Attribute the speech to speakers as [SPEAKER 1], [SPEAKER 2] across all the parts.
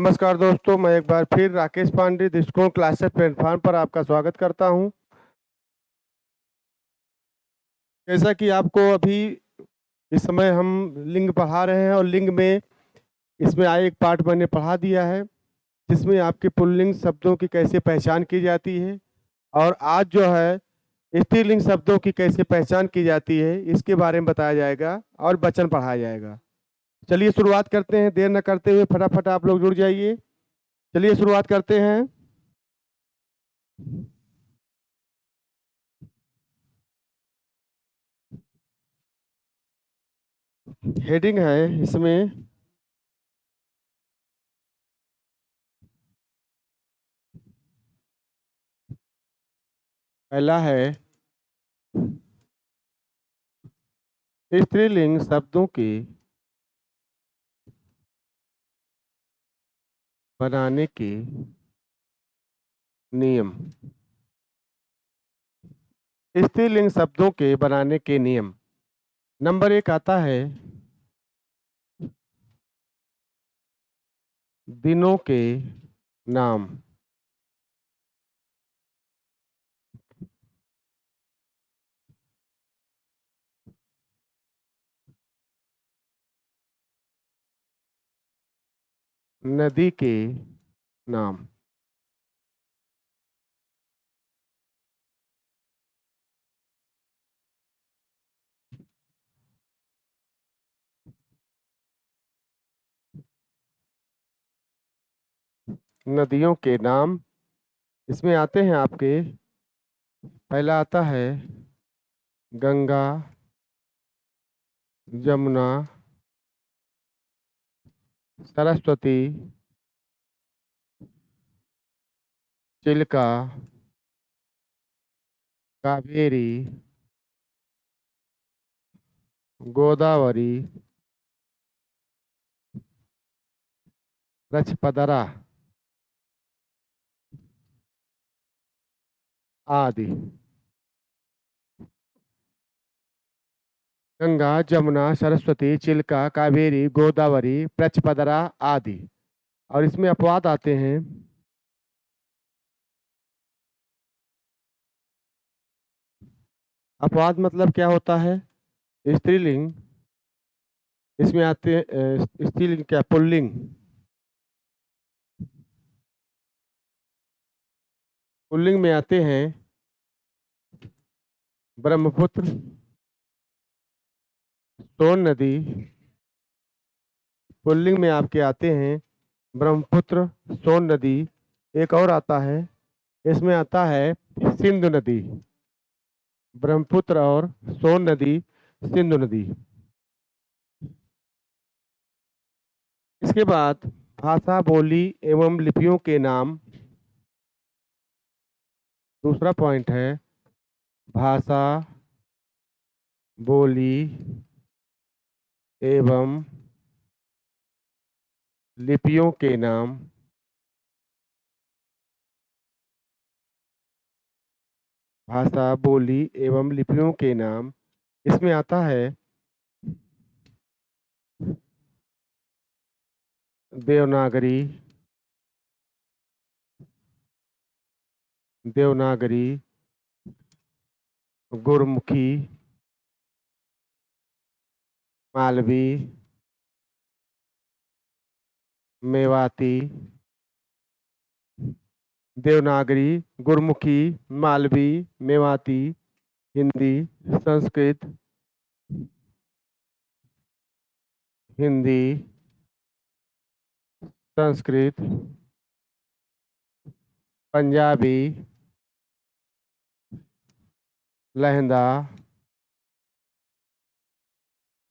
[SPEAKER 1] नमस्कार दोस्तों, मैं एक बार फिर राकेश पांडे दृष्टिकोण क्लासेस प्लेटफॉर्म पर आपका स्वागत करता हूं। जैसा कि आपको अभी इस समय हम लिंग पढ़ा रहे हैं और लिंग में इसमें आए एक पार्ट मैंने पढ़ा दिया है जिसमें आपके पुल्लिंग शब्दों की कैसे पहचान की जाती है और आज जो है स्त्रीलिंग शब्दों की कैसे पहचान की जाती है इसके बारे में बताया जाएगा और वचन पढ़ाया जाएगा। चलिए शुरुआत करते हैं, देर न करते हुए फटाफट आप लोग जुड़ जाइए। चलिए शुरुआत करते हैं। हेडिंग है इसमें पहला है स्त्रीलिंग शब्दों के बनाने के नियम। स्त्रीलिंग शब्दों के बनाने के नियम। नंबर 1 आता है दिनों के नाम। नदी के नाम। नदियों के नाम इसमें आते हैं आपके। पहला आता है गंगा, जमुना, सरस्वती, चिल्का, कावेरी, गोदावरी, रछपदरा आदि। गंगा, जमुना, सरस्वती, चिल्का, कावेरी, गोदावरी, रछपदरा आदि। और इसमें अपवाद आते हैं। अपवाद मतलब क्या होता है? स्त्रीलिंग इसमें आते हैं। स्त्रीलिंग क्या, पुल्लिंग। पुल्लिंग में आते हैं ब्रह्मपुत्र, सोन नदी। पुल्लिंग में आपके आते हैं ब्रह्मपुत्र, सोन नदी। एक और आता है, इसमें आता है सिंधु नदी। ब्रह्मपुत्र और सोन नदी, सिंधु नदी। इसके बाद भाषा, बोली एवं लिपियों के नाम। दूसरा पॉइंट है भाषा, बोली एवं लिपियों के नाम। भाषा, बोली एवं लिपियों के नाम। इसमें आता है देवनागरी, देवनागरी, गुरमुखी, मालवी, मेवाती। देवनागरी, गुरमुखी, मालवी, मेवाती, हिंदी, संस्कृत, हिंदी, संस्कृत, पंजाबी, लहंदा,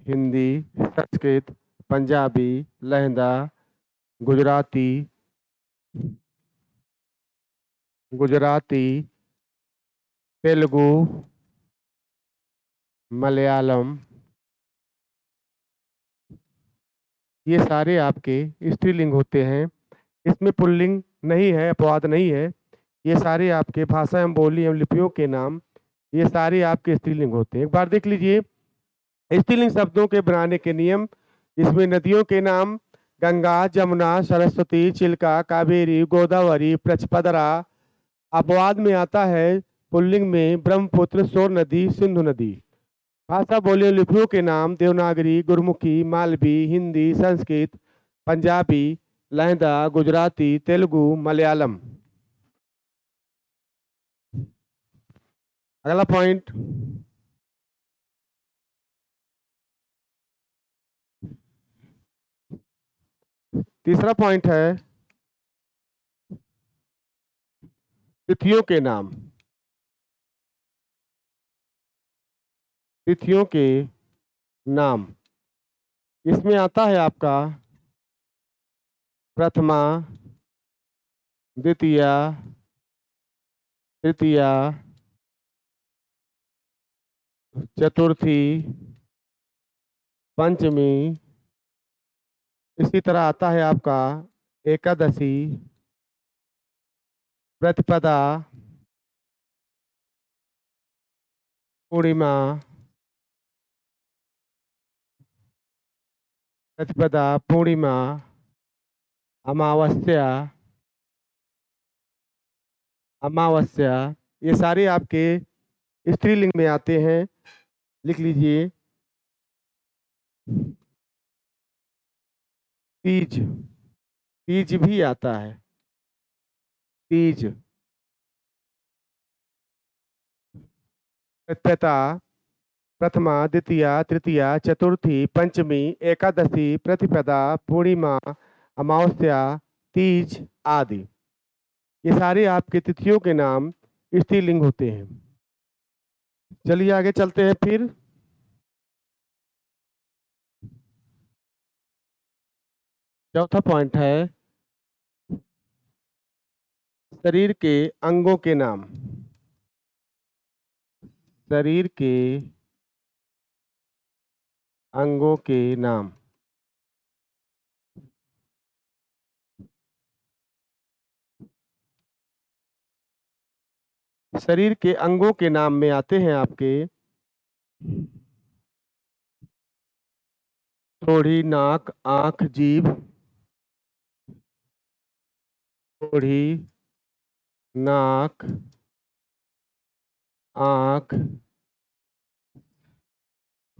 [SPEAKER 1] हिंदी, संस्कृत, पंजाबी, लहंदा, गुजराती, गुजराती, तेलुगु, मलयालम। ये सारे आपके स्त्रीलिंग होते हैं। इसमें पुल्लिंग नहीं है, अपवाद नहीं है। ये सारे आपके भाषा एवं बोली एवं लिपियों के नाम, ये सारे आपके स्त्रीलिंग होते हैं। एक बार देख लीजिए स्त्रीलिंग शब्दों के बनाने के नियम। इसमें नदियों के नाम, गंगा, जमुना, सरस्वती, चिल्का, कावेरी, गोदावरी, प्रचपदरा। अपवाद में आता है पुल्लिंग में ब्रह्मपुत्र, सोर नदी, सिंधु नदी। भाषा बोलियों लिपियों के नाम देवनागरी, गुरमुखी, मालवी, हिंदी, संस्कृत, पंजाबी, लहदा, गुजराती, तेलुगु, मलयालम। अगला पॉइंट, तीसरा पॉइंट है तिथियों के नाम। तिथियों के नाम, इसमें आता है आपका प्रथमा, द्वितीया, तृतीया, चतुर्थी, पंचमी। इसी तरह आता है आपका एकादशी, प्रतिपदा, पूर्णिमा, प्रतिपदा, पूर्णिमा, अमावस्या, अमावस्या। ये सारे आपके स्त्रीलिंग में आते हैं, लिख लीजिए। तीज, तीज भी आता है, तीज। तथा प्रथमा, द्वितीया, तृतीया, चतुर्थी, पंचमी, एकादशी, प्रतिपदा, पूर्णिमा, अमावस्या, तीज आदि। ये सारे आपके तिथियों के नाम स्त्रीलिंग होते हैं। चलिए आगे चलते हैं फिर। चौथा पॉइंट है शरीर के अंगों के नाम। शरीर के अंगों के नाम। शरीर के अंगों के नाम में आते हैं आपके थोड़ी, नाक, आंख, जीभ। थोड़ी, नाक, आंख,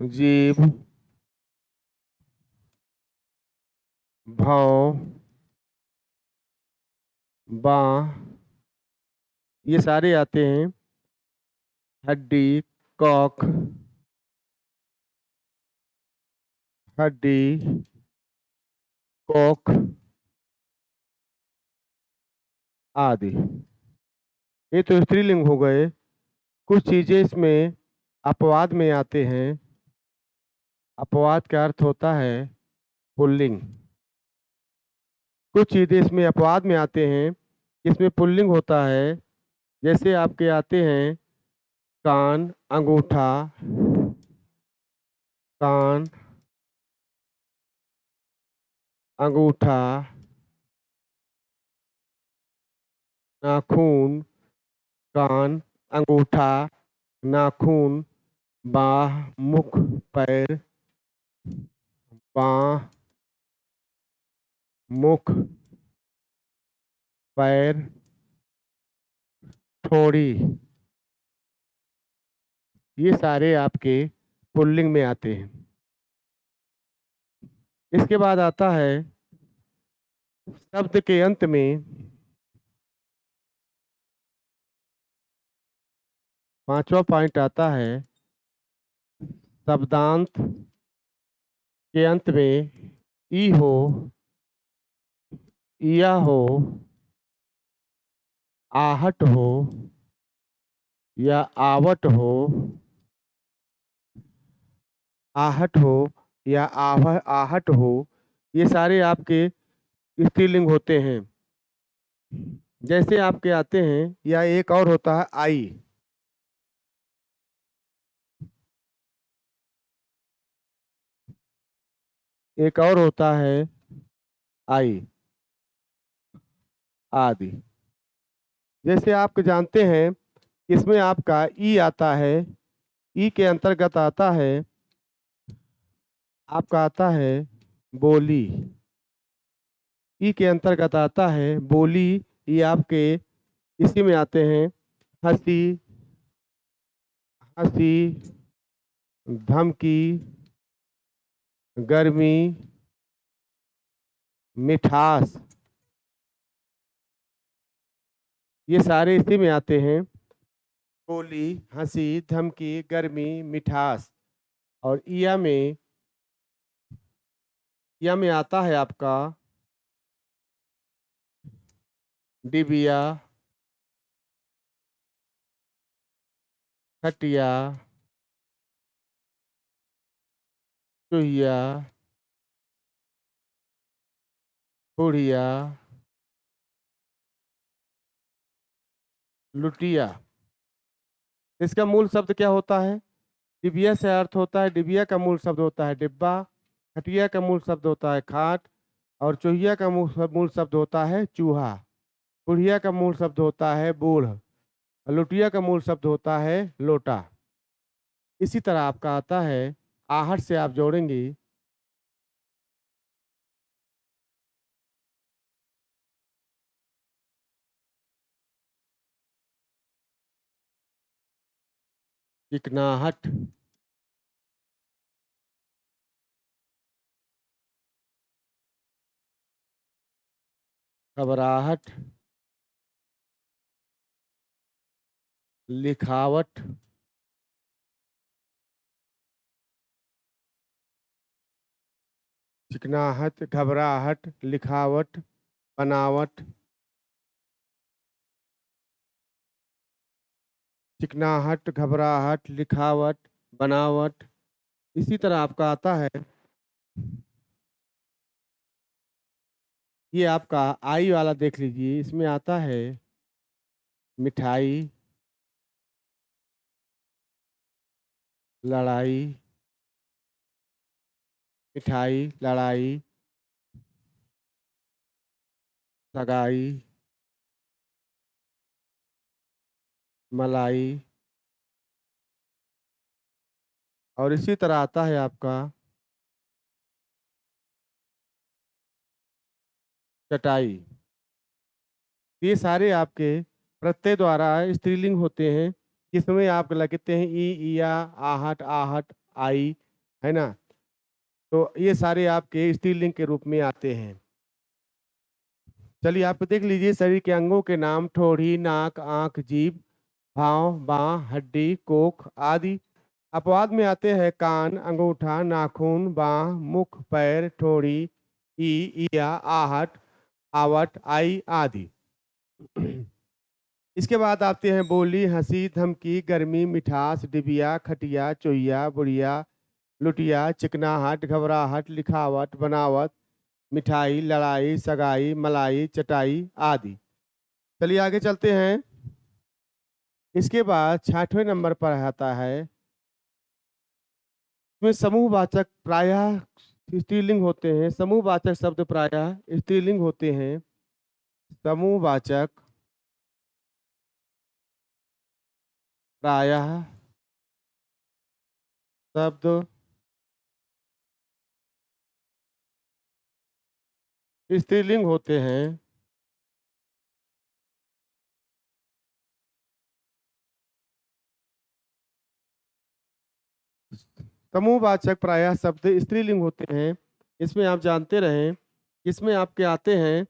[SPEAKER 1] जीभ, भौं, बाँ। ये सारे आते हैं। हड्डी, कॉक, हड्डी, कॉक आदि। ये तो स्त्रीलिंग हो गए। कुछ चीजें इसमें अपवाद में आते हैं। अपवाद का अर्थ होता है पुल्लिंग। कुछ चीजें इसमें अपवाद में आते हैं, इसमें पुल्लिंग होता है। जैसे आपके आते हैं कान, अंगूठा, कान, अंगूठा, नाखून, कान, अंगूठा, नाखून, बाह, मुख, पैर, बाह, मुख, पैर, थोड़ी। ये सारे आपके पुल्लिंग में आते हैं। इसके बाद आता है शब्द के अंत में पांचवा पॉइंट आता है शब्दांत के अंत में ई हो, इया हो, आहट हो या आवट हो, आहट हो या आहट हो। ये सारे आपके स्त्रीलिंग होते हैं। जैसे आपके आते हैं, या एक और होता है आई। एक और होता है आई आदि। जैसे आप जानते हैं, इसमें आपका ई आता है। ई के अंतर्गत आता है आपका आता है बोली। ई के अंतर्गत आता है बोली। ये आपके इसी में आते हैं हंसी, हंसी, धमकी, गर्मी, मिठास, ये सारे इसी में आते हैं। बोली, हंसी, धमकी, गर्मी, मिठास। और या में आता है आपका डिबिया, खटिया, चूहिया, बुढ़िया, लुटिया। इसका मूल शब्द क्या होता है? डिबिया से अर्थ होता है, डिबिया का मूल शब्द होता है डिब्बा, खटिया का मूल शब्द होता है खाट, और चूहिया का मूल शब्द होता है चूहा, बुढ़िया का मूल शब्द होता है बूढ़, लुटिया का मूल शब्द होता है लोटा। इसी तरह आपका आता है आहट से आप जोड़ेंगे चिकनाहट, घबराहट, लिखावट, चिकनाहट, घबराहट, लिखावट, बनावट, चिकनाहट, घबराहट, लिखावट, बनावट। इसी तरह आपका आता है, ये आपका आई वाला देख लीजिए, इसमें आता है मिठाई, लड़ाई, मिठाई, लड़ाई, सगाई, मलाई। और इसी तरह आता है आपका चटाई। ये सारे आपके प्रत्यय द्वारा स्त्रीलिंग होते हैं, जिसमें आप लगते हैं ई, इया, आहट, आहट, आई, है ना। तो ये सारे आपके स्त्रीलिंग के रूप में आते हैं। चलिए आप देख लीजिए शरीर के अंगों के नाम: ठोड़ी, नाक, आंख, जीभ, भाव, बाह, हड्डी, कोख आदि। अपवाद में आते हैं कान, अंगूठा, नाखून, बाह, मुख, पैर, ठोड़ी, ई, इया, आहट, आवट, आई आदि। इसके बाद आते हैं बोली, हंसी, धमकी, गर्मी, मिठास, डिबिया, खटिया, चोइया, बुढ़िया, लुटिया, चिकनाहट, घबराहट, लिखावट, बनावट, मिठाई, लड़ाई, सगाई, मलाई, चटाई आदि। चलिए आगे चलते हैं। इसके बाद 6वें नंबर पर आता है, इसमें समूहवाचक प्रायः स्त्रीलिंग होते हैं। समूहवाचक शब्द प्रायः स्त्रीलिंग होते हैं। समूहवाचक प्रायः शब्द स्त्रीलिंग होते हैं। समूहवाचक प्रायः शब्द स्त्रीलिंग होते हैं। इसमें आप जानते रहें, इसमें आपके आते हैं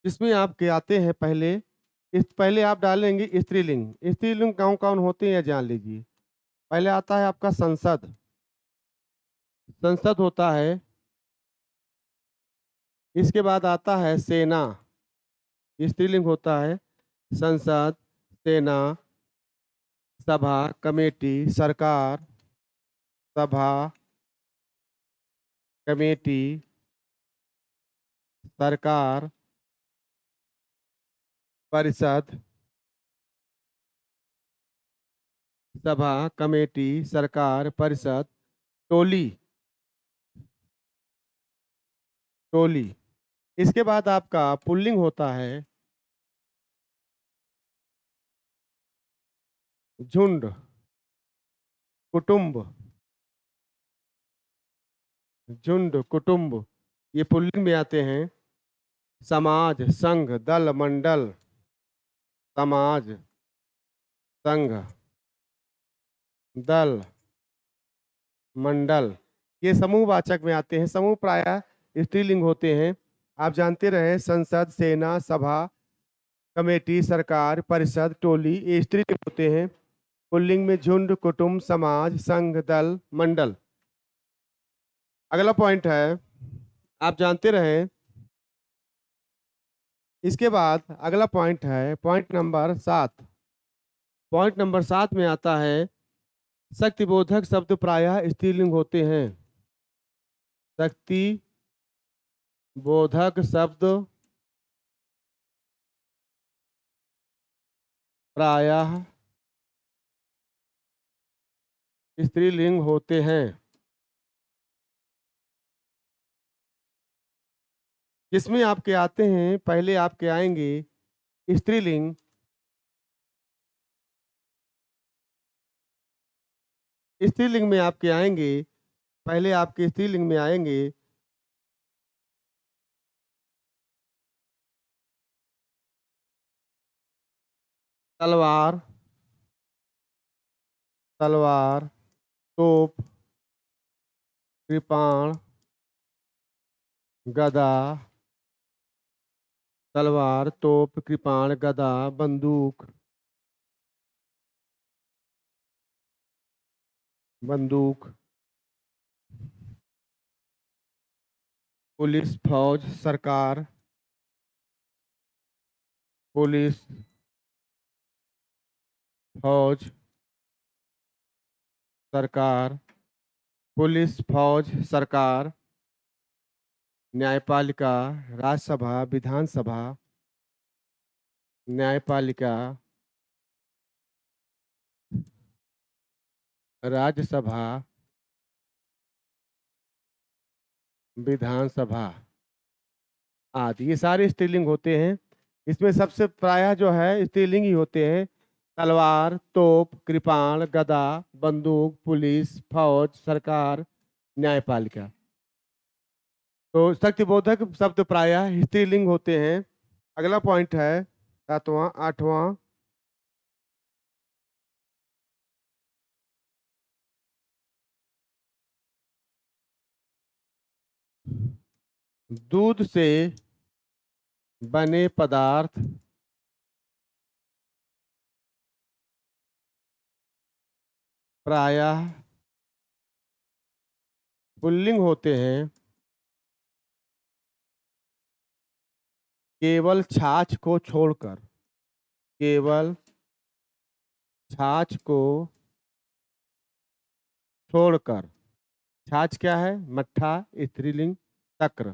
[SPEAKER 1] इसमें आपके आते हैं पहले, इस पहले आप डालेंगे स्त्रीलिंग। स्त्रीलिंग कौन कौन होते हैं ये जान लीजिए। पहले आता है आपका संसद। संसद होता है। इसके बाद आता है सेना। स्त्रीलिंग होता है। संसद, सेना, सभा, कमेटी, सरकार, सभा, कमेटी, सरकार, परिषद, सभा, कमेटी, सरकार, परिषद, टोली, टोली। इसके बाद आपका पुल्लिंग होता है। झुंड, कुटुंब, झुंड, कुटुंब, ये पुल्लिंग में आते हैं। समाज, संघ, दल, मंडल, समाज, संघ, दल, मंडल, ये समूहवाचक में आते हैं। समूह प्रायः स्त्रीलिंग होते हैं। आप जानते रहे संसद, सेना, सभा, कमेटी, सरकार, परिषद, टोली, ये स्त्रीलिंग होते हैं। पुल्लिंग में झुंड, कुटुंब, समाज, संघ, दल, मंडल। अगला पॉइंट है, आप जानते रहे, इसके बाद अगला पॉइंट है पॉइंट नंबर 7। पॉइंट नंबर 7 में आता है शक्तिबोधक शब्द प्रायः स्त्रीलिंग होते हैं। शक्ति बोधक शब्द प्रायः स्त्रीलिंग होते हैं। जिसमें आपके आते हैं, पहले आपके आएंगे स्त्रीलिंग, स्त्रीलिंग में आपके आएंगे, पहले आपके स्त्रीलिंग में आएंगे तलवार, तलवार, तोप, कृपाण, गदा, तलवार, तोप, कृपाण, गदा, बंदूक, बंदूक, पुलिस, फौज, सरकार, पुलिस, फौज, सरकार, पुलिस, फौज, सरकार, न्यायपालिका, राज्यसभा, विधानसभा, न्यायपालिका, राज्यसभा, विधानसभा आदि, ये सारे स्त्रीलिंग होते हैं। इसमें सबसे प्रायः जो है स्त्रीलिंग ही होते हैं। तलवार, तोप, कृपाण, गदा, बंदूक, पुलिस, फौज, सरकार, न्यायपालिका। तो शक्तिबोधक शब्द प्रायः स्त्रीलिंग होते हैं। अगला पॉइंट है 7वां 8वां, दूध से बने पदार्थ प्रायः पुल्लिंग होते हैं। केवल छाछ को छोड़कर, केवल छाछ को छोड़कर, छाछ क्या है? मट्ठा, स्त्रीलिंग, तक्र।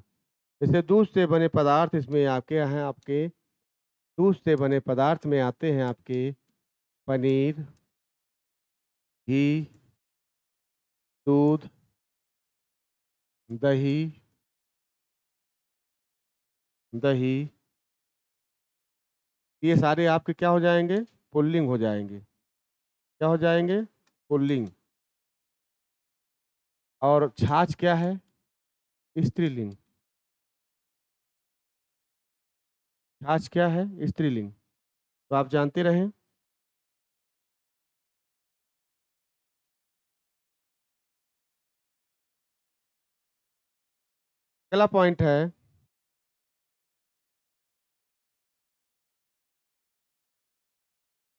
[SPEAKER 1] जैसे दूध से बने पदार्थ इसमें आपके हैं, आपके दूध से बने पदार्थ में आते हैं आपके पनीर, घी, दूध, दही, दही, ये सारे आपके क्या हो जाएंगे? पुल्लिंग हो जाएंगे। क्या हो जाएंगे? पुल्लिंग। और छाछ क्या है? स्त्रीलिंग। छाछ क्या है? स्त्रीलिंग। तो आप जानते रहें। अगला पॉइंट है,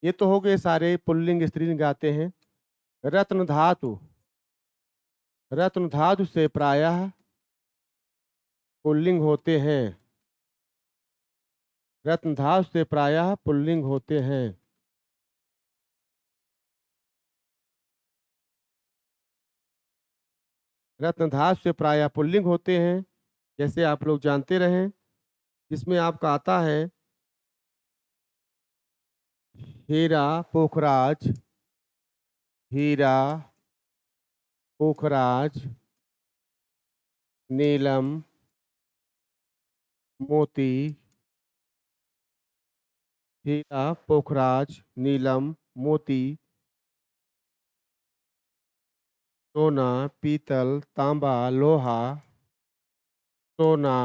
[SPEAKER 1] ये तो हो गए सारे पुल्लिंग स्त्रीलिंग आते हैं। रत्न धातु, रत्न धातु से प्रायः पुल्लिंग होते हैं। रत्न धातु से प्रायः पुल्लिंग होते हैं। रत्न धातु से प्रायः पुल्लिंग होते हैं। जैसे आप लोग जानते रहें, जिसमें आपका आता है हीरा, पोखराज, हीरा, पोखराज, नीलम, मोती, हीरा, पोखराज, नीलम, मोती, सोना, पीतल, तांबा, लोहा, सोना,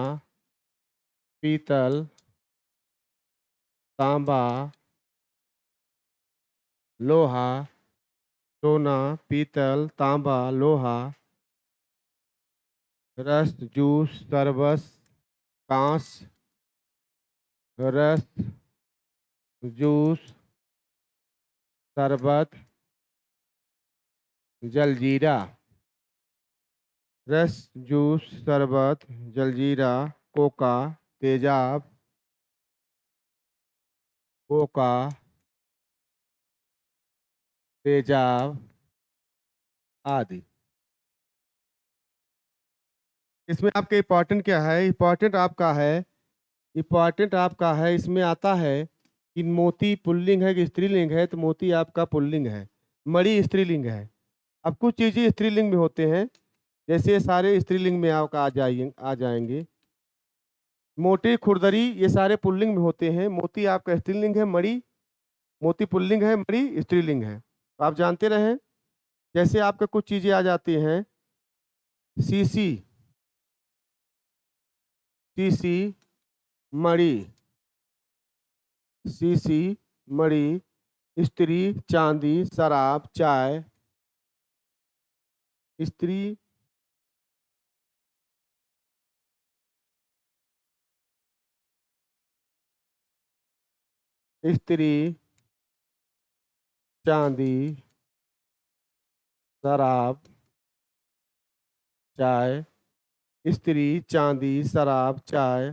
[SPEAKER 1] पीतल, तांबा, लोहा, सोना, पीतल, तांबा, लोहा, रस, जूस, शरबत, कांस, रस, जूस, शरबत, जलजीरा। रस, जूस, शरबत, जलजीरा, कोका, तेजाब, कोका, तेजाब आदि। इसमें आपके इम्पोर्टेंट क्या है? इम्पोर्टेंट आपका है, इसमें आता है कि मोती पुल्लिंग है कि स्त्रीलिंग है, तो मोती आपका पुल्लिंग है, मणि स्त्रीलिंग है। अब कुछ चीजें स्त्रीलिंग में होते हैं, जैसे सारे स्त्रीलिंग में आपका आ जाएंगे। मोटी खुरदरी, ये सारे पुल्लिंग में होते हैं। मोती आपका स्त्रीलिंग है, मणि मोती पुल्लिंग है, मणि स्त्रीलिंग है, तो आप जानते रहे। जैसे आपके कुछ चीजें आ जाती हैं, सीसी, सीसी, मणि, सीसी, मणि, स्त्री, चांदी, शराब, चाय, स्त्री, स्त्री, चांदी, शराब, चाय, स्त्री, चांदी, शराब, चाय,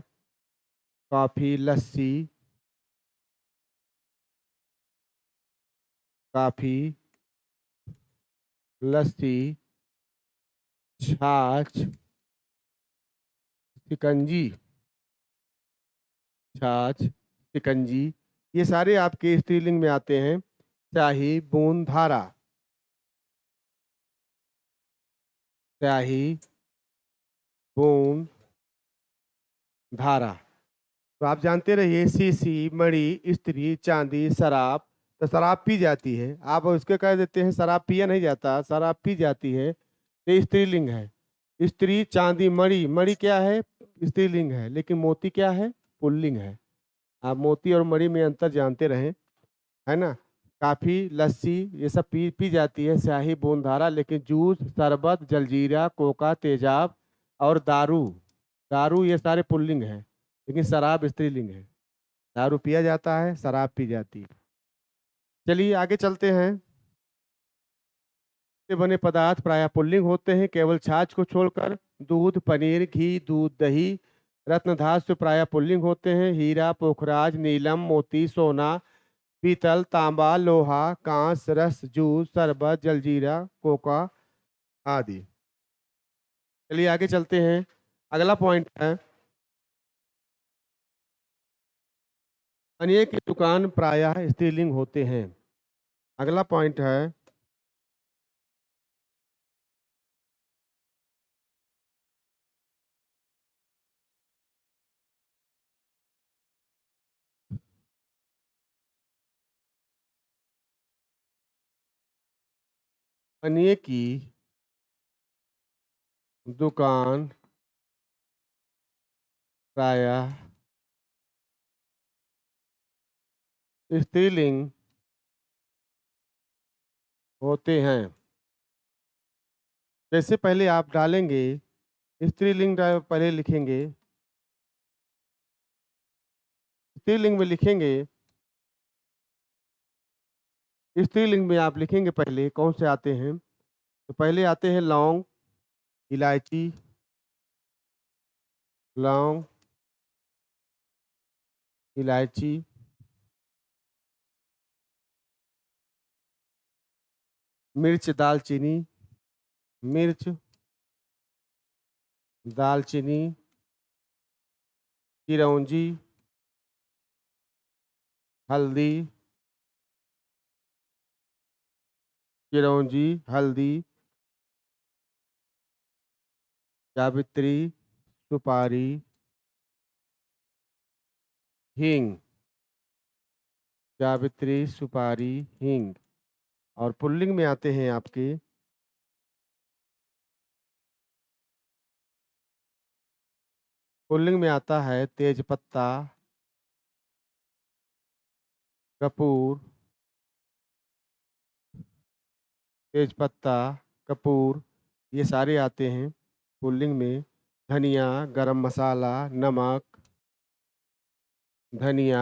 [SPEAKER 1] कॉफी, लस्सी, कॉफी, लस्सी, छाछ, शिकंजी, छाछ, शिकंजी, ये सारे आपके स्त्रीलिंग में आते हैं। स्याही, बूंद, धारा, स्याही, बूंद, धारा। तो आप जानते रहिए, सीसी, मणि, स्त्री, चांदी, शराब। तो शराब पी जाती है, आप उसके कह देते हैं शराब पिया नहीं जाता, शराब पी जाती है, ये स्त्रीलिंग है। स्त्री, चांदी, मणि, मणि क्या है? स्त्रीलिंग है, लेकिन मोती क्या है? पुल्लिंग है। आप मोती और मणि में अंतर जानते रहें, है ना। काफी, लस्सी, ये सब पी जाती है, स्याही, बूंदारा। लेकिन जूस, शरबत, जलजीरा, कोका, तेजाब और दारू, दारू ये सारे पुल्लिंग हैं, लेकिन शराब स्त्रीलिंग है। दारू पिया जाता है, शराब पी जाती है। चलिए आगे चलते हैं। से बने पदार्थ प्रायः पुल्लिंग होते हैं, केवल छाछ को छोड़कर। दूध, पनीर, घी, दूध, दही, रत्नधातु प्रायः पुल्लिंग होते हैं। हीरा, पोखराज, नीलम, मोती, सोना, पीतल, तांबा, लोहा, कांस, रस, जूस, शरबत, जलजीरा, कोका आदि। चलिए आगे चलते हैं। अगला पॉइंट है, पनीर की दुकान प्रायः स्त्रीलिंग होते हैं। अगला पॉइंट है, पनीर की दुकान प्रायः स्त्रीलिंग होते हैं। जैसे पहले आप डालेंगे, स्त्रीलिंग पहले लिखेंगे, स्त्रीलिंग में लिखेंगे, स्त्रीलिंग में आप लिखेंगे पहले कौन से आते हैं। तो पहले आते हैं लौंग, इलायची, लौंग, इलायची, मिर्च, दालचीनी, मिर्च, दालचीनी, चिरौंजी, हल्दी, चिरौंजी, हल्दी, जावित्री, सुपारी, हींग, जावित्री, सुपारी, हींग। और पुल्लिंग में आते हैं आपके पुल्लिंग में आता है तेजपत्ता, कपूर, तेजपत्ता, कपूर, ये सारे आते हैं पुल्लिंग में। धनिया, गरम मसाला, नमक, धनिया,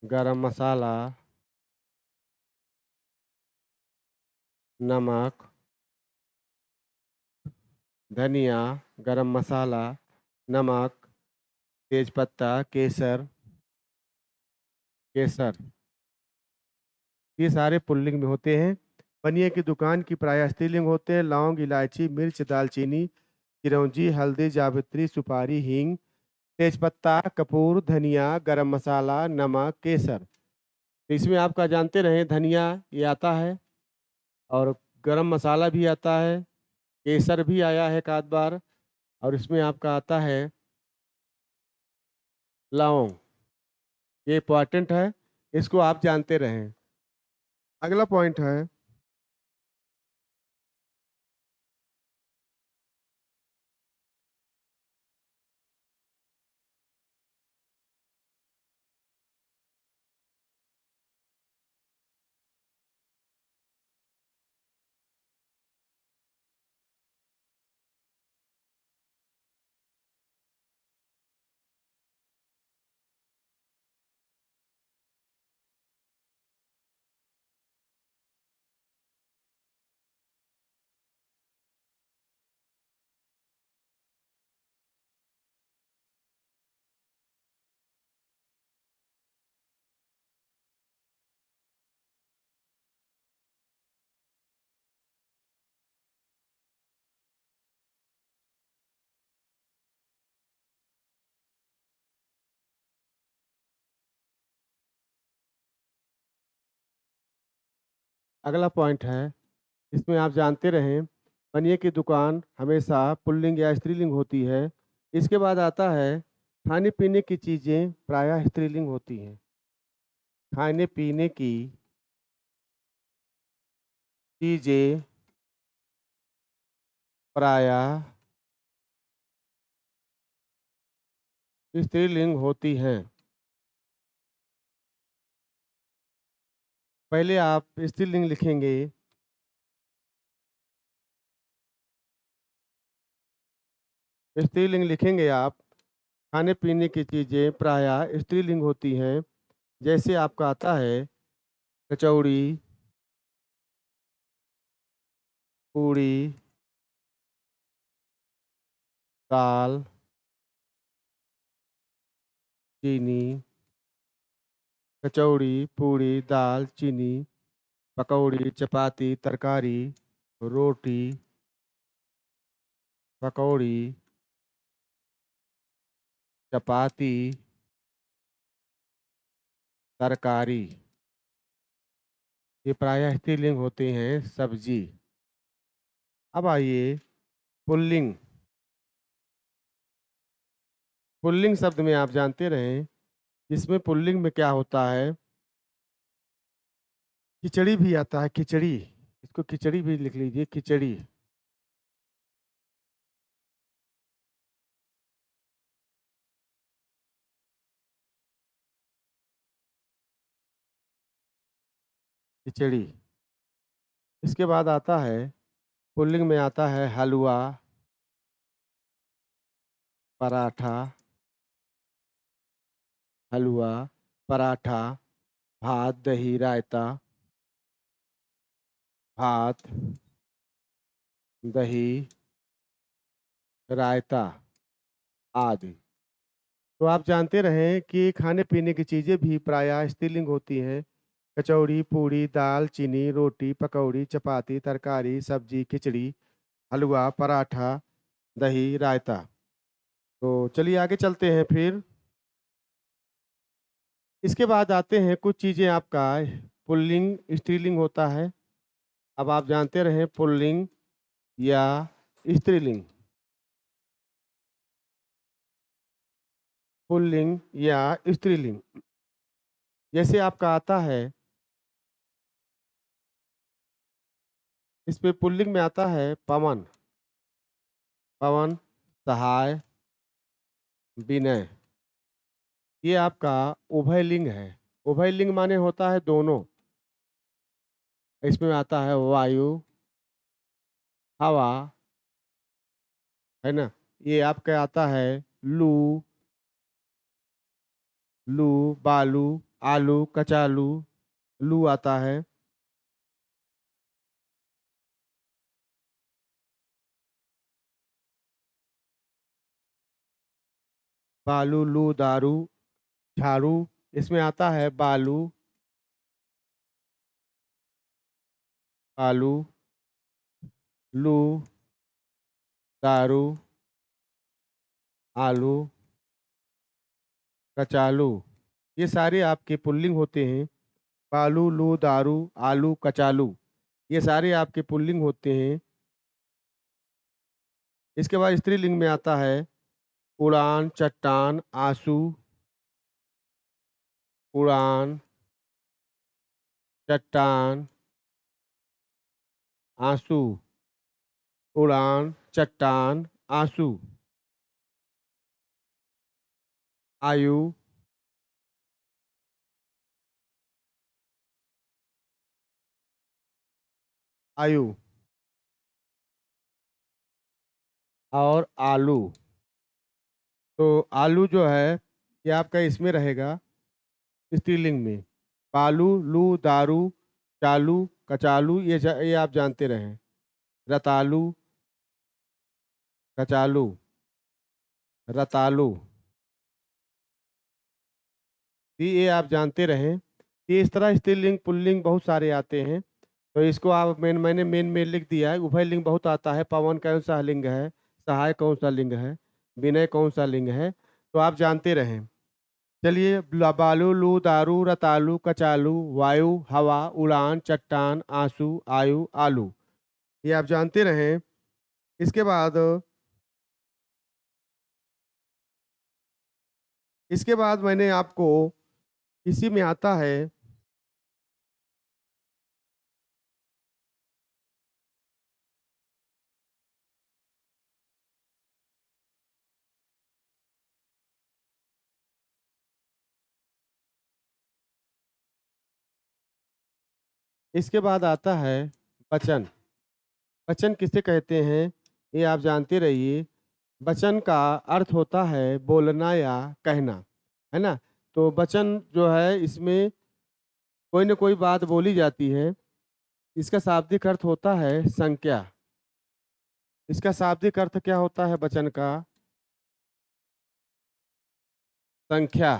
[SPEAKER 1] गरम मसाला, नमक, धनिया, गरम मसाला, नमक, तेजपत्ता, केसर, केसर, ये सारे पुल्लिंग में होते हैं। बनिए की दुकान की प्रायः स्त्रीलिंग होते हैं। लौंग, इलायची, मिर्च, दालचीनी, चिरौंजी, हल्दी, जावित्री, सुपारी, हींग, तेजपत्ता, कपूर, धनिया, गरम मसाला, नमक, केसर। तो इसमें आपका जानते रहे धनिया ये आता है और गरम मसाला भी आता है, केसर भी आया है एक आध बार, और इसमें आपका आता है लौंग। ये इम्पॉर्टेंट है, इसको आप जानते रहें। अगला पॉइंट है अगला पॉइंट है, इसमें आप जानते रहें बनिए की दुकान हमेशा पुल्लिंग या स्त्रीलिंग होती है। इसके बाद आता है खाने पीने की चीज़ें प्रायः स्त्रीलिंग होती हैं। खाने पीने की चीज़ें प्रायः स्त्रीलिंग होती हैं। पहले आप स्त्रीलिंग लिखेंगे, स्त्रीलिंग लिखेंगे आप। खाने पीने की चीज़ें प्रायः स्त्रीलिंग होती हैं। जैसे आपका आता है कचौड़ी, पूड़ी, दाल, चीनी, कचौड़ी, पूड़ी, दाल, चीनी, पकौड़ी, चपाती, तरकारी, रोटी, पकौड़ी, चपाती, तरकारी, ये प्रायः स्त्रीलिंग होते हैं। सब्जी। अब आइए पुल्लिंग। पुल्लिंग शब्द में आप जानते रहें, इसमें पुल्लिंग में क्या होता है, खिचड़ी भी आता है। खिचड़ी, इसको खिचड़ी भी लिख लीजिए, खिचड़ी। खिचड़ी। इसके बाद आता है पुल्लिंग में आता है हलवा, पराठा, हलवा, पराठा, भात, दही, रायता, भात, दही, रायता आदि। तो आप जानते रहें कि खाने पीने की चीज़ें भी प्रायः स्त्रीलिंग होती हैं। कचौड़ी, पूड़ी, दाल, चीनी, रोटी, पकौड़ी, चपाती, तरकारी, सब्जी, खिचड़ी, हलवा, पराठा, दही, रायता। तो चलिए आगे चलते हैं फिर। इसके बाद आते हैं कुछ चीज़ें आपका पुल्लिंग स्त्रीलिंग होता है। अब आप जानते रहें पुल्लिंग या स्त्रीलिंग। पुल्लिंग या स्त्रीलिंग, जैसे आपका आता है, इसमें पुल्लिंग में आता है पवन, पवन, सहाय, विनय। ये आपका उभयलिंग है। उभयलिंग माने होता है दोनों। इसमें आता है वायु, हवा, है ना। ये आपका आता है लू, लू, बालू, आलू, कचालू, लू आता है। बालू, लू, दारू, झाड़ू। इसमें आता है बालू, बालू, लू, दारू, आलू, कचालू। ये सारे आपके पुल्लिंग होते हैं। बालू, लू, दारू, आलू, कचालू, ये सारे आपके पुल्लिंग होते हैं। इसके बाद स्त्रीलिंग में आता है उड़ान, चट्टान, आंसू, उड़ान, चट्टान, आंसू, उड़ान, चट्टान, आंसू, आयु, आयु और आलू। तो आलू जो है ये आपका इसमें रहेगा स्त्रीलिंग में। बालू, लू, दारू, चालू, कचालू, ये आप जानते रहें। रतालू, कचालू, रतालू, ये आप जानते रहें। ये इस तरह स्त्रीलिंग पुल्लिंग बहुत सारे आते हैं। तो इसको आप मैंने मेन में लिख दिया है। उभय लिंग बहुत आता है। पवन कौन सा लिंग है, सहाय कौन सा लिंग है, विनय कौन सा लिंग है, तो आप जानते रहें। चलिए, बालू, लू, दारू, रतालू, कचालू, वायु, हवा, उड़ान, चट्टान, आंसू, आयु, आलू, ये आप जानते रहें। इसके बाद मैंने आपको इसी में आता है इसके बाद आता है वचन। वचन किसे कहते हैं ये आप जानते रहिए। वचन का अर्थ होता है बोलना या कहना, है ना। तो वचन जो है इसमें कोई न कोई बात बोली जाती है। इसका शाब्दिक अर्थ होता है संख्या। इसका शाब्दिक अर्थ क्या होता है वचन का? संख्या।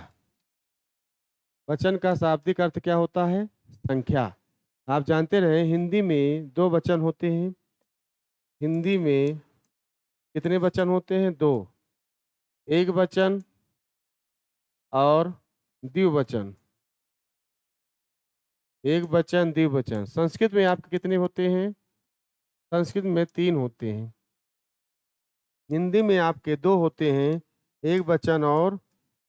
[SPEAKER 1] वचन का शाब्दिक अर्थ क्या होता है? संख्या। आप जानते रहे हिंदी में दो वचन होते हैं। हिंदी में कितने वचन होते हैं? दो। एक वचन और द्विवचन। एक वचन, द्विवचन। संस्कृत में आपके कितने होते हैं? संस्कृत में तीन होते हैं। हिंदी में आपके दो होते हैं, एक वचन और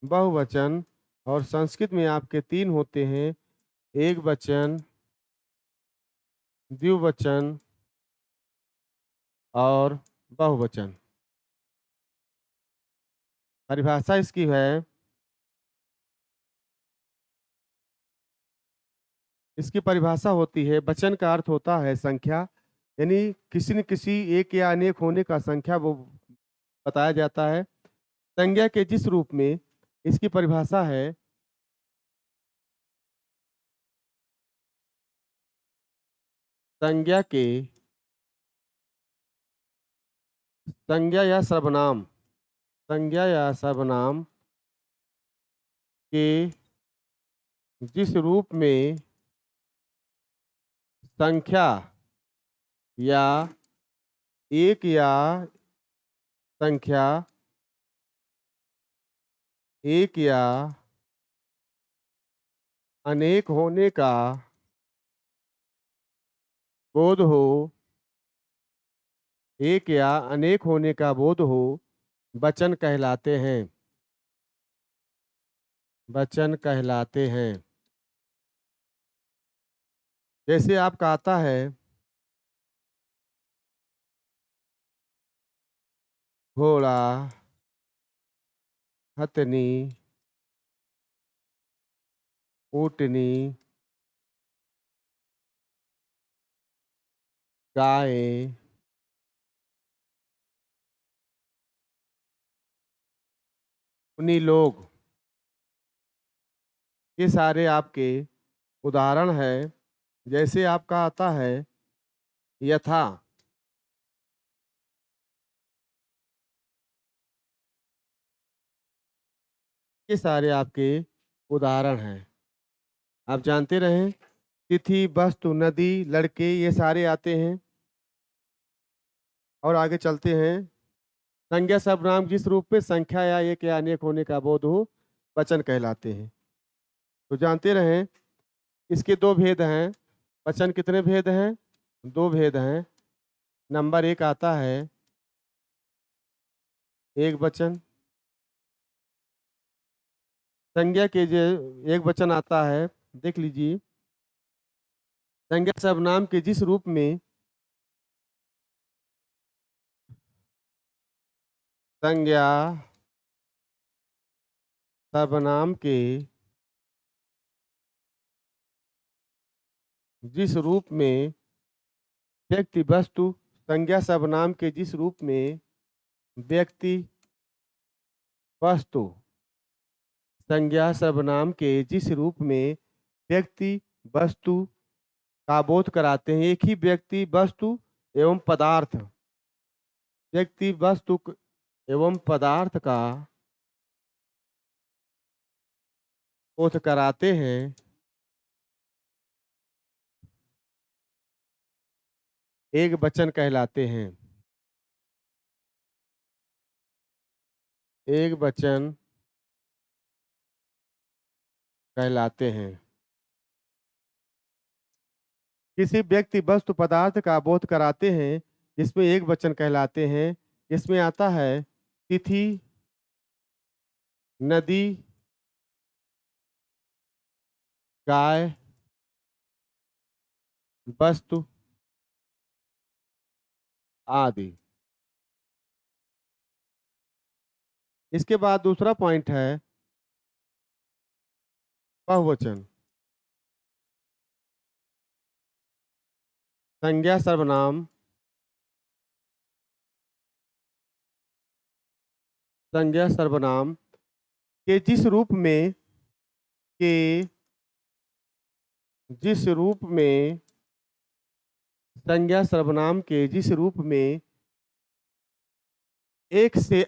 [SPEAKER 1] बहुवचन। और संस्कृत में आपके तीन होते हैं, एक वचन, द्विवचन और बहुवचन। परिभाषा इसकी है, इसकी परिभाषा होती है वचन का अर्थ होता है संख्या, यानी किसी न किसी एक या अनेक होने का संख्या वो बताया जाता है। संज्ञा के जिस रूप में इसकी परिभाषा है, संज्ञा के, संज्ञा या सर्वनाम, संज्ञा या सर्वनाम के जिस रूप में संख्या या एक या संख्या एक या अनेक होने का बोध हो, एक या अनेक होने का बोध हो, वचन कहलाते हैं। वचन कहलाते हैं। जैसे आपका आता है, घोड़ा, हथनी, ऊँटनी, गाय, उन्हीं लोग, ये सारे आपके उदाहरण है। जैसे आपका आता है यथा, ये सारे आपके उदाहरण हैं। आप जानते रहें, तिथि, वस्तु, नदी, लड़के, ये सारे आते हैं। और आगे चलते हैं। संज्ञा सर्वनाम जिस रूप में संख्या या एक या अनेक होने का बोध हो, वचन कहलाते हैं। तो जानते रहें, इसके दो भेद हैं। वचन कितने भेद हैं? दो भेद हैं। नंबर एक आता है एक वचन। संज्ञा के जो एक वचन आता है, देख लीजिए। संज्ञा सर्वनाम के जिस रूप में संज्ञा सर्वनाम के जिस रूप में व्यक्ति वस्तु, संज्ञा सर्वनाम के जिस रूप में व्यक्ति वस्तु, संज्ञा सर्वनाम के जिस रूप में व्यक्ति वस्तु का बोध कराते हैं। एक ही व्यक्ति वस्तु एवं पदार्थ, व्यक्ति वस्तु एवं पदार्थ का बोध कराते हैं, एक वचन कहलाते हैं। एक वचन कहलाते हैं। किसी व्यक्ति वस्तु पदार्थ का बोध कराते हैं, जिसमें एक वचन कहलाते हैं। इसमें आता है तिथि, नदी, गाय, वस्तु आदि। इसके बाद दूसरा पॉइंट है बहुवचन। संज्ञा सर्वनाम, संज्ञा सर्वनाम के जिस रूप में के जिस रूप में संज्ञा सर्वनाम के जिस रूप में एक से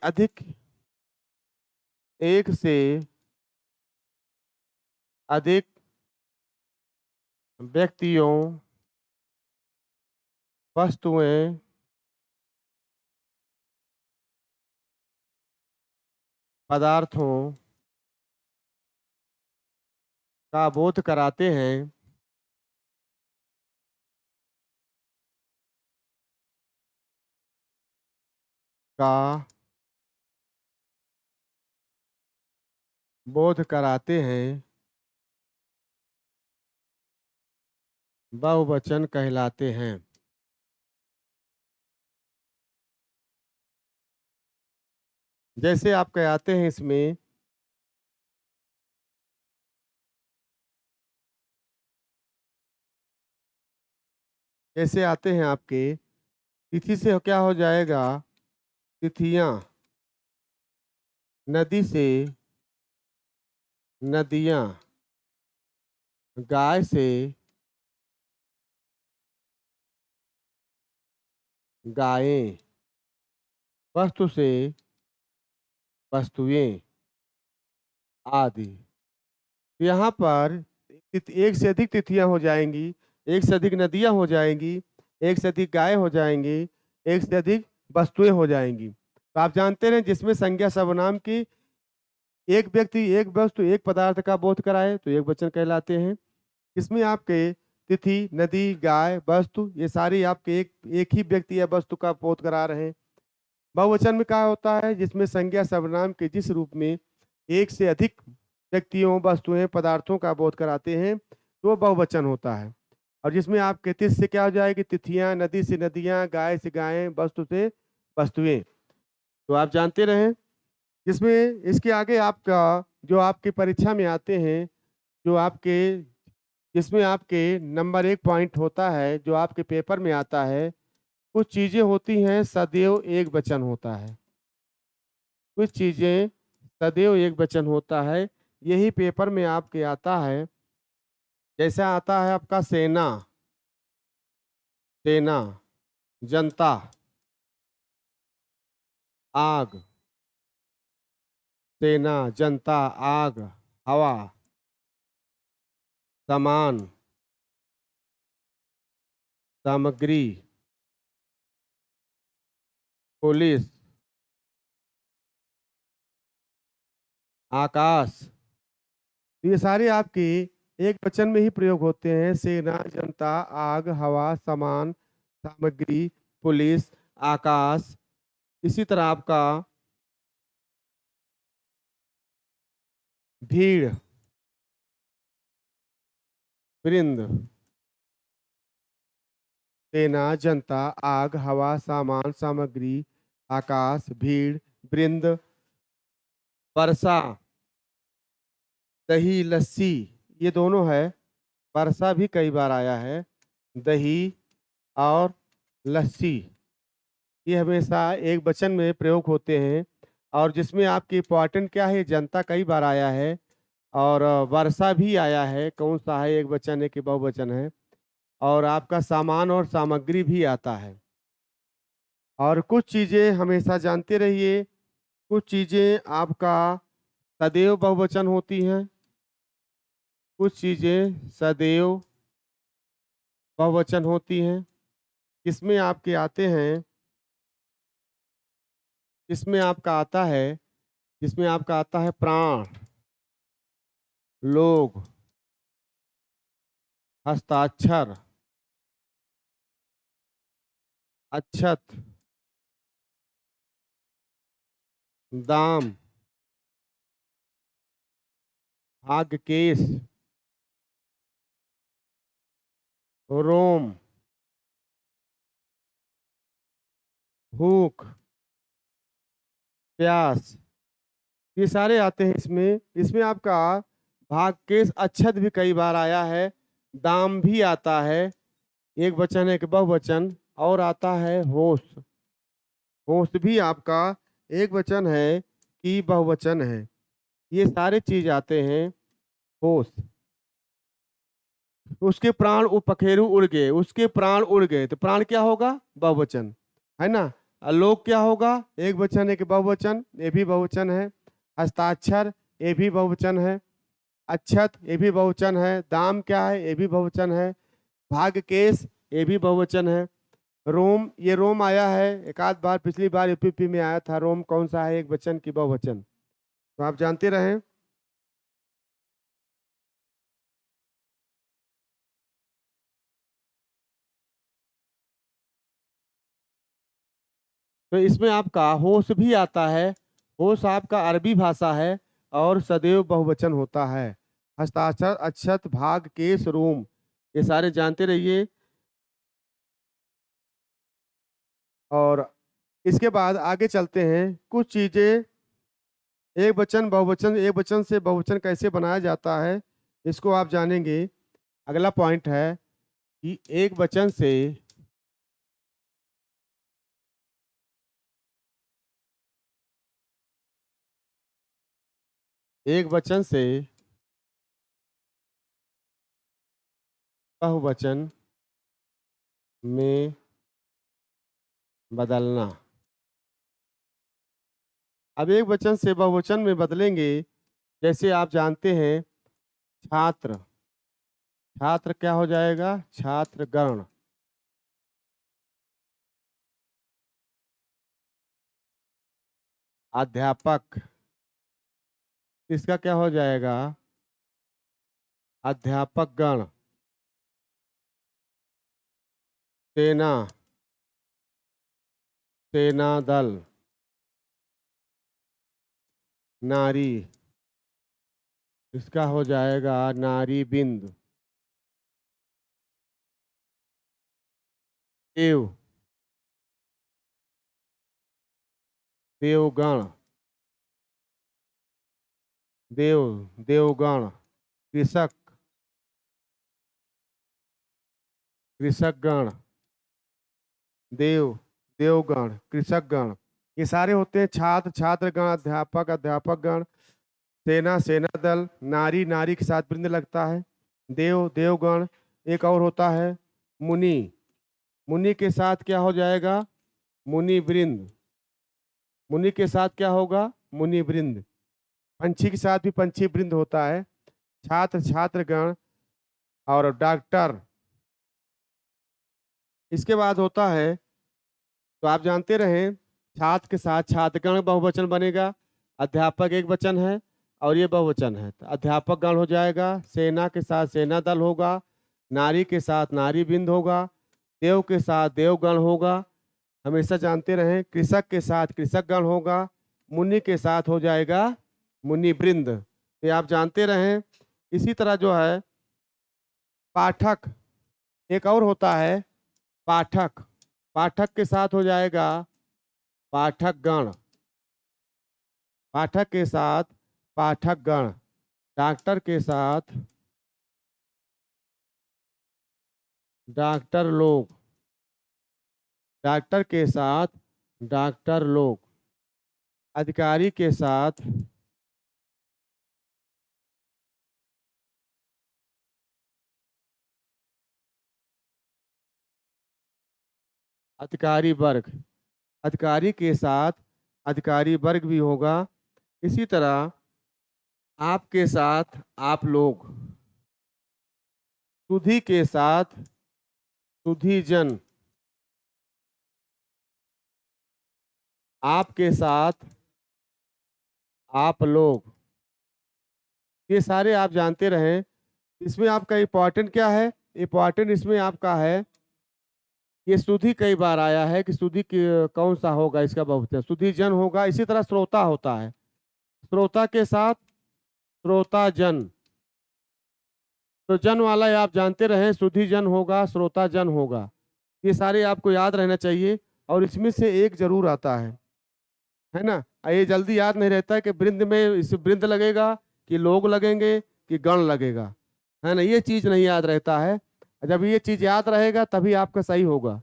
[SPEAKER 1] अधिक व्यक्तियों, वस्तुएं, पदार्थों का बोध कराते हैं, का बोध कराते हैं, बहुवचन कहलाते हैं। जैसे आप कहते हैं इसमें जैसे आते हैं आपके तिथि से क्या हो जाएगा? तिथियां, नदी से नदियां, गाय से गायें, वस्तु से वस्तुएं आदि। यहाँ पर एक से अधिक तिथियां हो जाएंगी, एक से अधिक नदियां हो जाएंगी, एक से अधिक गाय हो जाएंगी, एक से अधिक वस्तुएं हो जाएंगी। तो आप जानते हैं, जिसमें संज्ञा सर्वनाम की एक व्यक्ति, एक वस्तु, एक पदार्थ का बोध कराए तो एक वचन कहलाते हैं। इसमें आपके तिथि, नदी, गाय, वस्तु, ये सारी आपके एक ही व्यक्ति या वस्तु का बोध करा रहे हैं। बहुवचन में क्या होता है? जिसमें संज्ञा सर्वनाम के जिस रूप में एक से अधिक व्यक्तियों, वस्तुएं, पदार्थों का बोध कराते हैं तो बहुवचन होता है। और जिसमें आपके तिथि से क्या हो जाएगी? तिथियां, नदी से नदियां, गाय से गायें, वस्तु से वस्तुएं। तो आप जानते रहें। इसमें इसके आगे आपका जो आपकी परीक्षा में आते हैं, जो आपके इसमें आपके नंबर 1 पॉइंट होता है, जो आपके पेपर में आता है, कुछ चीज़ें होती हैं सदैव एक वचन होता है। कुछ चीज़ें सदैव एक वचन होता है, यही पेपर में आपके आता है। जैसा आता है आपका सेना, सेना, जनता, आग, सेना, जनता, आग, हवा, सामान, सामग्री, पुलिस, आकाश। तो ये सारे आपके एक वचन में ही प्रयोग होते हैं। सेना, जनता, आग, हवा, सामान, सामग्री, पुलिस, आकाश। इसी तरह आपका भीड़, वृंद, सेना, जनता, आग, हवा, सामान, सामग्री, आकाश, भीड़, वृंद, वर्षा, दही, लस्सी, ये दोनों है। वर्षा भी कई बार आया है। दही और लस्सी, ये हमेशा एक वचन में प्रयोग होते हैं। और जिसमें आपकी इम्पोर्टेंट क्या है, जनता कई बार आया है और वर्षा भी आया है। कौन सा है, एक वचन है कि बहुवचन है। और आपका सामान और सामग्री भी आता है। और कुछ चीज़ें हमेशा जानते रहिए, कुछ चीज़ें आपका सदैव बहुवचन होती हैं, कुछ चीज़ें सदैव बहुवचन होती हैं। किसमें आपके आते हैं, इसमें आपका आता है, जिसमें आपका आता है प्राण, लोग, हस्ताक्षर, अक्षत, दाम, भाग्यकेश, रोम, भूख, प्यास, ये सारे आते हैं इसमें। इसमें आपका भाग्यकेश, अक्षत भी कई बार आया है। दाम भी आता है, एक वचन है कि बहुवचन। और आता है होश, होश भी आपका एक वचन है कि बहुवचन है। ये सारे चीज आते हैं। होश, उसके प्राण पखेरु उड़ गए, उसके प्राण उड़ गए, तो प्राण क्या होगा, बहुवचन है ना। लोग क्या होगा, एक वचन है कि बहुवचन, ये भी बहुवचन है। हस्ताक्षर, ये भी बहुवचन है। अक्षत, ये भी बहुवचन है। दाम क्या है, ये भी बहुवचन है। भाग्यकेश, ये भी बहुवचन है। रोम, ये रोम आया है एक आध बार, पिछली बार यूपीपी में आया था। रोम कौन सा है, एक वचन की बहुवचन, तो आप जानते रहें। तो इसमें आपका होश भी आता है। होश आपका अरबी भाषा है और सदैव बहुवचन होता है। हस्ताक्षर, अक्षत, भाग, केश, रोम, ये सारे जानते रहिए। और इसके बाद आगे चलते हैं। कुछ चीजें एक वचन बहुवचन, एक वचन से बहुवचन कैसे बनाया जाता है, इसको आप जानेंगे। अगला पॉइंट है कि एक वचन से एक वचन से बहुवचन में बदलना। अब एक वचन से बहुवचन में बदलेंगे, जैसे आप जानते हैं छात्र, छात्र क्या हो जाएगा, छात्रगण। अध्यापक, इसका क्या हो जाएगा, अध्यापक गण। सेना, सेना दल। नारी, इसका हो जाएगा नारी बिंद। एव, देवगण, देवगण, कृषक, कृषकगण, देवगण, कृषकगण, ये सारे होते हैं छात्र, छात्रगण, अध्यापक, अध्यापकगण, सेना, सेना दल, नारी, नारी के साथ वृंद लगता है, देवगण। एक और होता है मुनि, मुनि के साथ क्या हो जाएगा? मुनि वृंद, मुनि के साथ क्या होगा? मुनि वृंद। पंछी के साथ भी पंछी वृंद होता है, छात्र, छात्रगण और डॉक्टर। इसके बाद होता है, तो आप जानते रहे, छात्र के साथ छात्रगण बहुवचन बनेगा, अध्यापक एक वचन है और ये बहुवचन है, तो अध्यापक गण हो जाएगा, सेना के साथ सेना दल होगा, नारी के साथ नारी वृंद होगा, देव के साथ देवगण होगा, हमेशा जानते रहें, कृषक के साथ कृषकगण होगा, मुनि के साथ हो जाएगा मुनि वृंद, ये आप जानते रहें। इसी तरह जो है पाठक, एक और होता है पाठक, पाठक के साथ हो जाएगा पाठकगण, पाठक के साथ पाठकगण, डॉक्टर के साथ डॉक्टर लोग, डॉक्टर के साथ डॉक्टर लोग, अधिकारी के साथ अधिकारी वर्ग, अधिकारी के साथ अधिकारी वर्ग भी होगा। इसी तरह आपके साथ आप लोग, सुधी के साथ सुधीजन, आपके साथ आप लोग, ये सारे आप जानते रहें। इसमें आपका इम्पोर्टेंट क्या है? इम्पोर्टेंट इसमें आपका है, ये सुधी कई बार आया है कि सुधी कौन सा होगा इसका बहुवचन, सुधीजन होगा। इसी तरह श्रोता होता है, श्रोता के साथ श्रोता जन, तो जन वाला आप जानते रहे, सुधी जन होगा, श्रोता जन होगा, ये सारे आपको याद रहना चाहिए। और इसमें से एक जरूर आता है ना, ये जल्दी याद नहीं रहता है कि वृंद में इस वृंद लगेगा कि लोग लगेंगे कि गण लगेगा, है ना, ये चीज नहीं याद रहता है। जब ये चीज याद रहेगा तभी आपका सही होगा,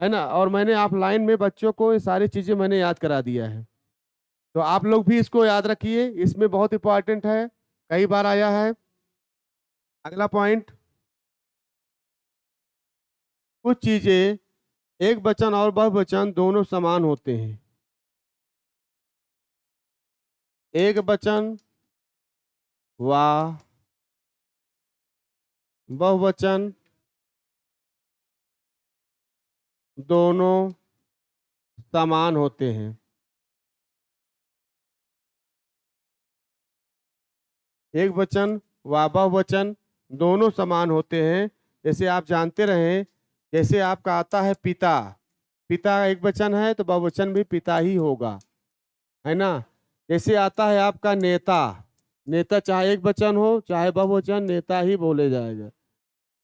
[SPEAKER 1] है ना। और मैंने ऑफलाइन में बच्चों को ये सारी चीजें मैंने याद करा दिया है, तो आप लोग भी इसको याद रखिए, इसमें बहुत इंपॉर्टेंट है, कई बार आया है। अगला पॉइंट, कुछ चीजें एक वचन और बहुवचन दोनों समान होते हैं। एक वचन व बहुवचन दोनों समान होते हैं। एक वचन व बहुवचन दोनों समान होते हैं। जैसे आप जानते रहें, जैसे आपका आता है पिता, पिता एक वचन है तो बहुवचन भी पिता ही होगा, है ना। जैसे आता है आपका नेता, नेता चाहे एक वचन हो चाहे बहुवचन, नेता ही बोले जाएगा,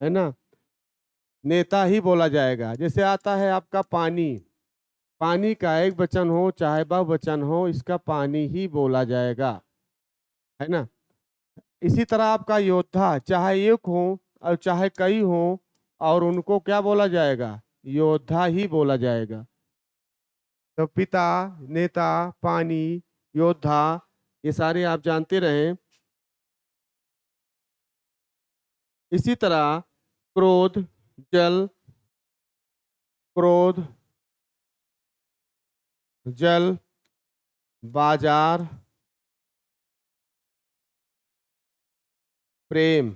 [SPEAKER 1] है ना, नेता ही बोला जाएगा। जैसे आता है आपका पानी, पानी का एक वचन हो चाहे बहुवचन हो, इसका पानी ही बोला जाएगा, है ना। इसी तरह आपका योद्धा, चाहे एक हो और चाहे कई हो, और उनको क्या बोला जाएगा? योद्धा ही बोला जाएगा। तो पिता, नेता, पानी, योद्धा, ये सारे आप जानते रहें। इसी तरह क्रोध, जल, क्रोध, जल, बाजार, प्रेम,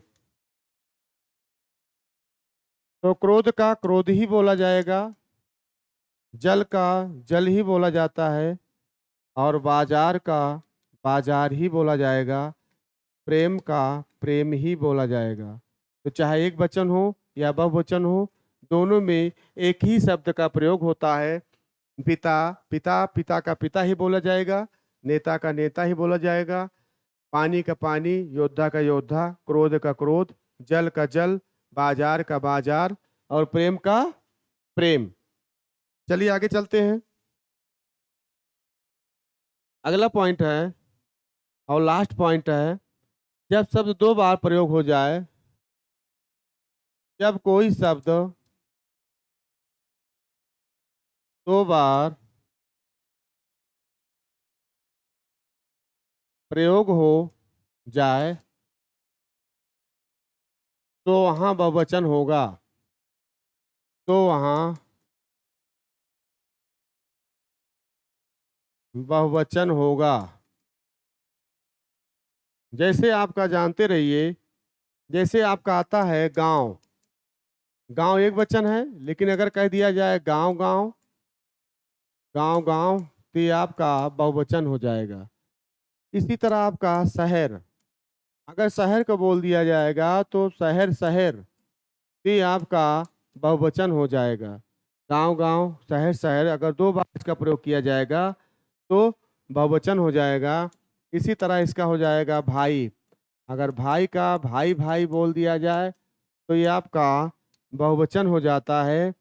[SPEAKER 1] तो क्रोध का क्रोध ही बोला जाएगा, जल का जल ही बोला जाता है, और बाजार का बाजार ही बोला जाएगा, प्रेम का प्रेम ही बोला जाएगा। तो चाहे एक वचन हो या बहुवचन हो, दोनों में एक ही शब्द का प्रयोग होता है। पिता, पिता, पिता का पिता ही बोला जाएगा, नेता का नेता ही बोला जाएगा, पानी का पानी, योद्धा का योद्धा, क्रोध का क्रोध, जल का जल, बाजार का बाजार, और प्रेम का प्रेम। चलिए आगे चलते हैं। अगला पॉइंट है और लास्ट पॉइंट है, जब शब्द 2 बार प्रयोग हो जाए, जब कोई शब्द 2 बार प्रयोग हो जाए तो वहाँ बहुवचन होगा। तो वहाँ बहुवचन होगा। जैसे आपका जानते रहिए, जैसे आपका आता है गांव, गांव एक वचन है, लेकिन अगर कह दिया जाए गांव गांव, गांव गांव, तो ये आपका बहुवचन हो जाएगा। इसी तरह आपका शहर, अगर शहर को बोल दिया जाएगा तो शहर शहर, तो ये आपका बहुवचन हो जाएगा। गांव गांव, शहर शहर, अगर 2 बार इसका प्रयोग किया जाएगा तो बहुवचन हो जाएगा। इसी तरह इसका हो जाएगा भाई, अगर भाई का भाई भाई बोल दिया जाए तो ये आपका बहुवचन हो जाता है,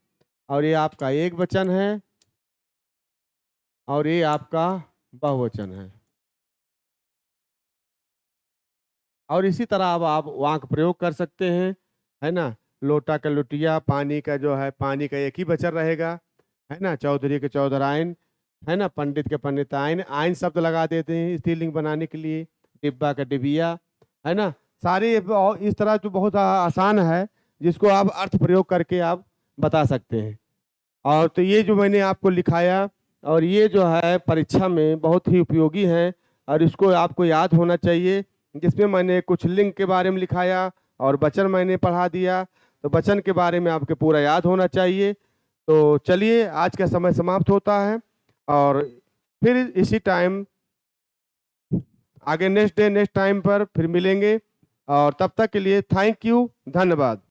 [SPEAKER 1] और ये आपका एक वचन है, और ये आपका बहुवचन है। और इसी तरह अब आप वाक्य प्रयोग कर सकते हैं, है ना। लोटा का लुटिया, पानी का जो है पानी का एक ही वचन रहेगा, है ना। चौधरी के चौधराइन, है ना। पंडित के पंडिताइन, आइन शब्द लगा देते हैं स्त्रीलिंग बनाने के लिए। डिब्बा का डिबिया, है ना। सारे इस तरह तो बहुत आसान है, जिसको आप अर्थ प्रयोग करके आप बता सकते हैं। और तो ये जो मैंने आपको लिखाया, और ये जो है परीक्षा में बहुत ही उपयोगी है, और इसको आपको याद होना चाहिए। जिसमें मैंने कुछ लिंग के बारे में लिखाया और वचन मैंने पढ़ा दिया, तो वचन के बारे में आपके पूरा याद होना चाहिए। तो चलिए, आज का समय समाप्त होता है, और फिर इसी टाइम आगे नेक्स्ट डे नेक्स्ट टाइम पर फिर मिलेंगे। और तब तक के लिए थैंक यू, धन्यवाद।